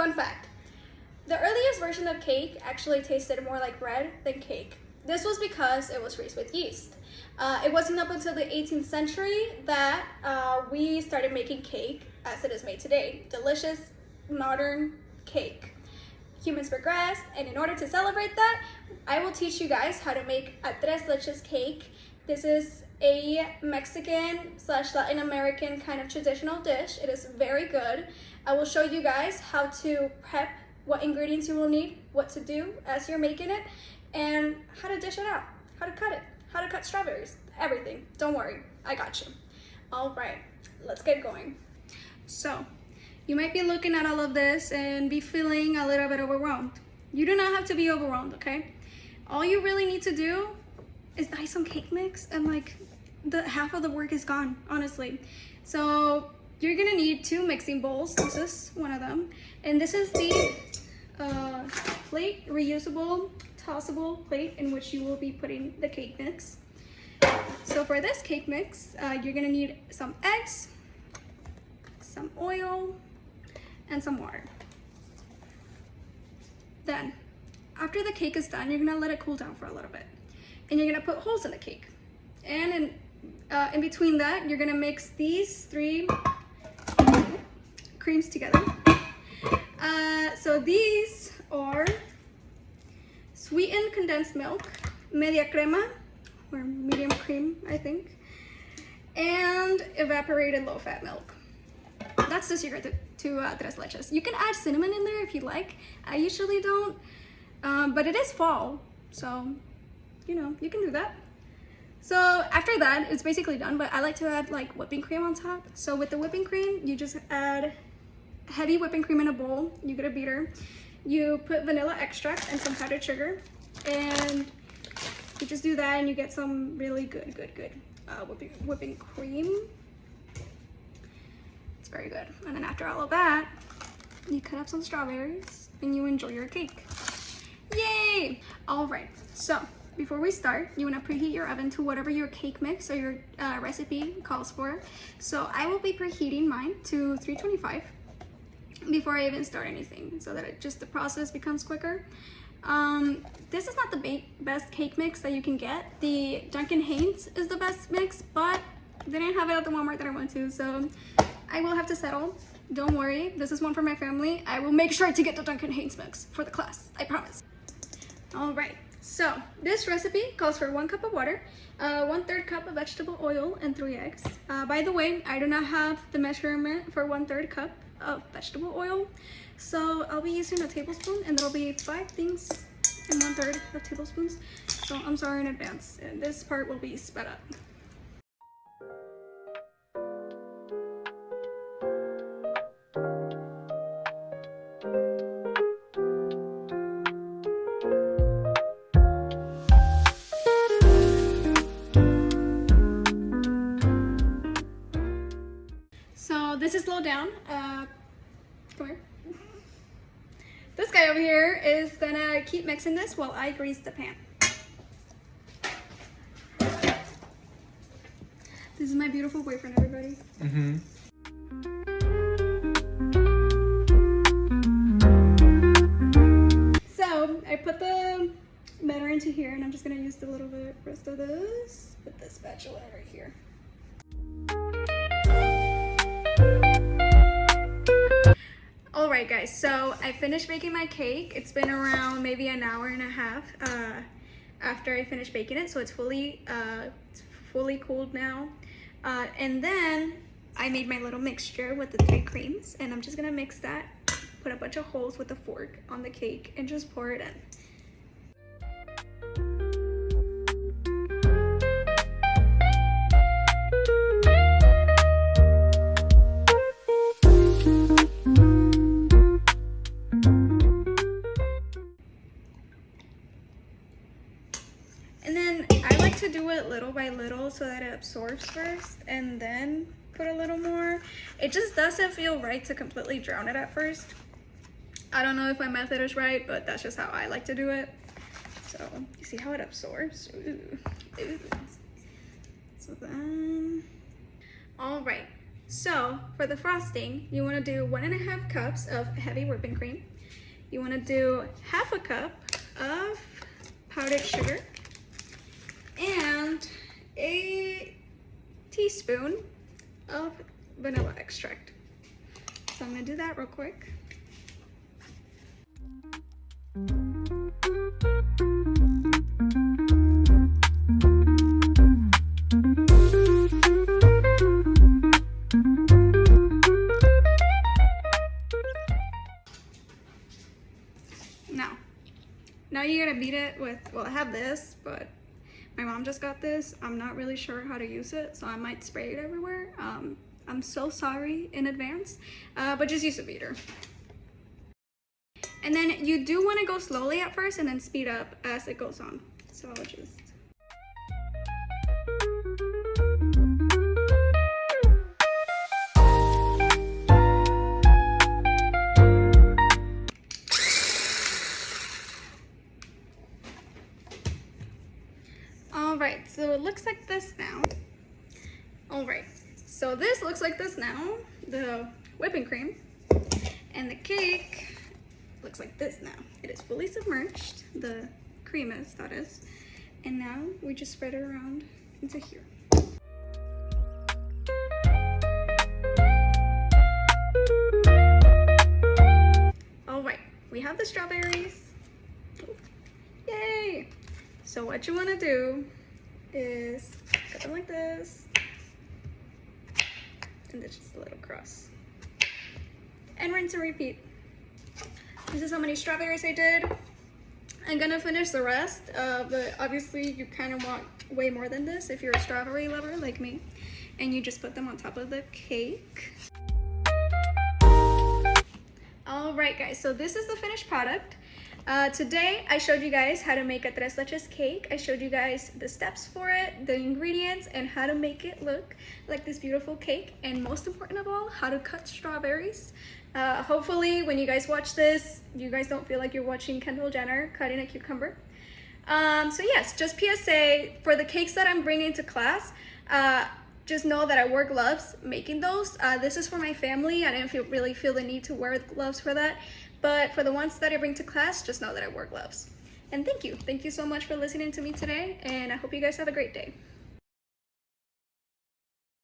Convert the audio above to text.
Fun fact, the earliest version of cake actually tasted more like bread than cake. This was because it was raised with yeast. It wasn't up until the 18th century that we started making cake as it is made today. Delicious, modern cake. Humans progressed, and in order to celebrate that, I will teach you guys how to make a tres leches cake. This is a Mexican / Latin American kind of traditional dish. It is very good. I will show you guys how to prep, what ingredients you will need, what to do as you're making it, and how to dish it out, how to cut it, how to cut strawberries, everything. Don't worry, I got you. All right, let's get going. So, you might be looking at all of this and be feeling a little bit overwhelmed. You do not have to be overwhelmed, okay? All you really need to do is buy some cake mix, and like the half of the work is gone, honestly. So you're gonna need 2 mixing bowls. This is one of them, and this is the plate, reusable, tossable plate in which you will be putting the cake mix. So for this cake mix, you're gonna need some eggs, some oil, and some water. Then, after the cake is done, you're gonna let it cool down for a little bit, and you're gonna put holes in the cake. And in between that, you're gonna mix these 3 creams together. So these are sweetened condensed milk, media crema, or medium cream, I think, and evaporated low-fat milk. That's the secret to tres leches. You can add cinnamon in there if you like. I usually don't, but it is fall, so you know, you can do that. So after that, it's basically done, but I like to add like whipping cream on top. So with the whipping cream, you just add heavy whipping cream in a bowl. You get a beater. You put vanilla extract and some powdered sugar, and you just do that, and you get some really good whipping cream. It's very good. And then after all of that, you cut up some strawberries and you enjoy your cake. Yay! All right, so before we start, you want to preheat your oven to whatever your cake mix or your recipe calls for. So I will be preheating mine to 325 before I even start anything, so that the process becomes quicker. This is not the best cake mix that you can get. The Duncan Hines is the best mix, but they didn't have it at the Walmart that I went to, so I will have to settle. Don't worry, this is one for my family. I will make sure to get the Duncan Hines mix for the class, I promise. All right, so this recipe calls for 1 cup of water, 1/3 cup of vegetable oil, and 3 eggs. By the way, I do not have the measurement for 1/3 cup of vegetable oil, so I'll be using a tablespoon, and there'll be 5 things in 1/3 of tablespoons. So I'm sorry in advance, and this part will be sped up. This is low down. Come here. This guy over here is gonna keep mixing this while I grease the pan. This is my beautiful boyfriend, everybody. So I put the batter into here, and I'm just gonna use the little bit rest of this with the spatula right here. Alright guys, so I finished baking my cake. It's been around maybe an hour and a half after I finished baking it, so it's fully cooled now. And then I made my little mixture with the 3 creams, and I'm just gonna mix that, put a bunch of holes with a fork on the cake, and just pour it in. And then I like to do it little by little so that it absorbs first and then put a little more. It just doesn't feel right to completely drown it at first. I don't know if my method is right, but that's just how I like to do it. So you see how it absorbs? Ooh. Ooh. So then, all right. So for the frosting, you want to do 1.5 cups of heavy whipping cream. You want to do half a cup of powdered sugar and a teaspoon of vanilla extract. So I'm gonna do that real quick. Now you're gonna beat it with, well, I have this, but my mom just got this. I'm not really sure how to use it, so I might spray it everywhere. I'm so sorry in advance, but just use a beater. And then you do want to go slowly at first and then speed up as it goes on. So I'll just... Alright, so it looks like this now. Alright, so this looks like this now, the whipping cream. And the cake looks like this now. It is fully submerged, the cream is, that is. And now we just spread it around into here. Alright, we have the strawberries. Yay! So what you want to do is cut them like this, and there's just a little cross, and rinse and repeat. This is how many strawberries I did. I'm gonna finish the rest, but obviously you kind of want way more than this if you're a strawberry lover like me, and you just put them on top of the cake. All right guys, so this is the finished product. Today I showed you guys how to make a tres leches cake. I showed you guys the steps for it, the ingredients, and how to make it look like this beautiful cake, and most important of all, how to cut strawberries. Hopefully when you guys watch this, you guys don't feel like you're watching Kendall Jenner cutting a cucumber. So yes, just PSA, for the cakes that I'm bringing to class, just know that I wore gloves making those. This is for my family. I didn't really feel the need to wear gloves for that. But for the ones that I bring to class, just know that I wore gloves. And thank you. Thank you so much for listening to me today, and I hope you guys have a great day.